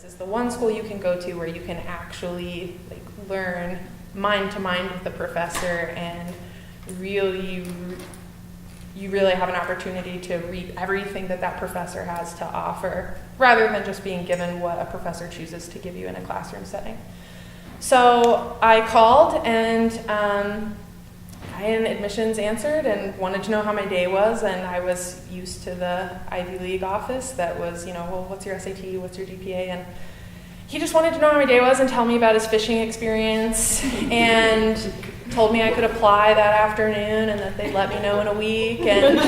is the one school you can go to where you can actually like learn mind to mind with the professor, and really you really have an opportunity to reap everything that professor has to offer, rather than just being given what a professor chooses to give you in a classroom setting. So I called, and guy in admissions answered and wanted to know how my day was, and I was used to the Ivy League office that was, well, what's your SAT, what's your GPA, and he just wanted to know how my day was and tell me about his fishing experience, and told me I could apply that afternoon and that they'd let me know in a week. And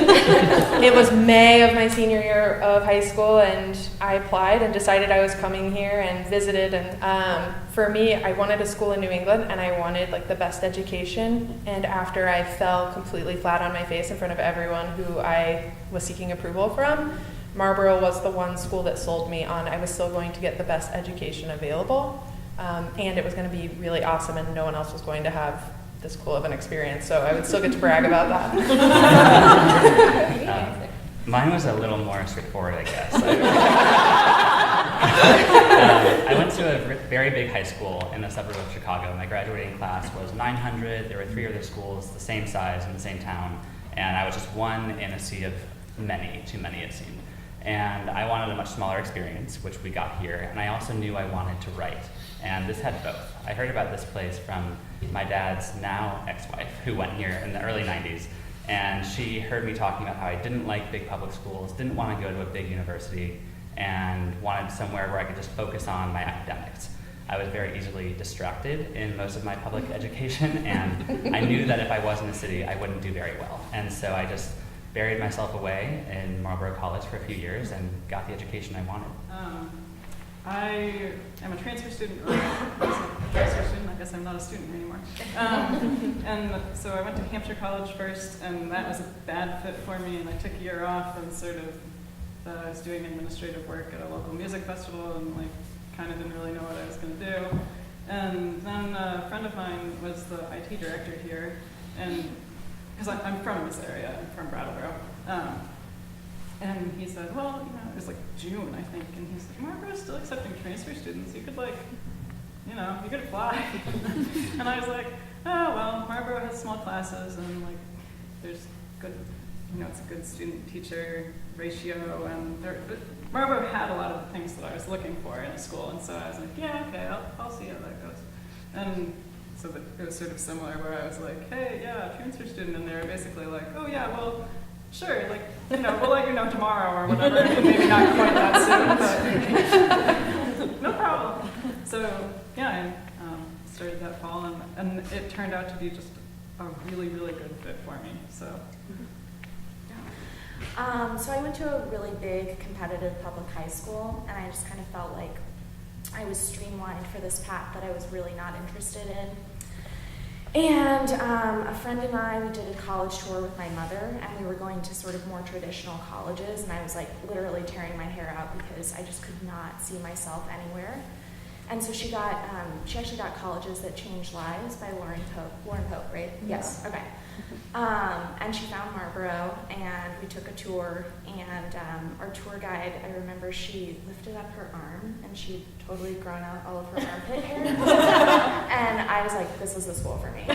it was May of my senior year of high school, and I applied and decided I was coming here and visited. And for me, I wanted a school in New England, and I wanted like the best education. And after I fell completely flat on my face in front of everyone who I was seeking approval from, Marlboro was the one school that sold me on I was still going to get the best education available, and it was going to be really awesome, and no one else was going to have this cool of an experience, so I would still get to brag about that. Mine was a little more straightforward, I guess. I went to a very big high school in the suburb of Chicago. My graduating class was 900. There were 3 other schools the same size in the same town, and I was just one in a sea of many, too many it seemed. And I wanted a much smaller experience, which we got here, and I also knew I wanted to write. And this had both. I heard about this place from my dad's now ex-wife, who went here in the early 90s, and she heard me talking about how I didn't like big public schools, didn't want to go to a big university, and wanted somewhere where I could just focus on my academics. I was very easily distracted in most of my public education, and I knew that if I was in the city, I wouldn't do very well. And so I just buried myself away in Marlboro College for a few years and got the education I wanted. I am a transfer student, or a transfer student, I guess I'm not a student anymore. And so I went to Hampshire College first, and that was a bad fit for me, and I took a year off and sort of I was doing administrative work at a local music festival, and like kind of didn't really know what I was going to do. And then a friend of mine was the IT director here, and because I'm from this area, I'm from Brattleboro. And he said, well, it was like June, I think, and he's like, Marlboro's still accepting transfer students. You could you could apply. And I was like, oh, well, Marlboro has small classes, and like, there's good, it's a good student-teacher ratio, and Marlboro had a lot of the things that I was looking for in a school, and so I was like, yeah, okay, I'll see how that goes. And so it was sort of similar, where I was like, hey, yeah, transfer student, and they were basically like, oh yeah, well, sure, like, we'll let you know tomorrow or whatever. Maybe not quite that soon, but no problem. So yeah, I started that fall, and it turned out to be just a really, really good fit for me. So. So I went to a really big competitive public high school, and I just kind of felt like I was streamlined for this path that I was really not interested in. And a friend and I, we did a college tour with my mother, and we were going to sort of more traditional colleges, and I was like literally tearing my hair out because I just could not see myself anywhere. And so she actually got Colleges That Change Lives by Lauren Pope, right? Yes, okay. And she found Marlboro, and we took a tour, and our tour guide, I remember she lifted up her arm, and she'd totally grown out all of her armpit hair. And I was like, this is the school for me.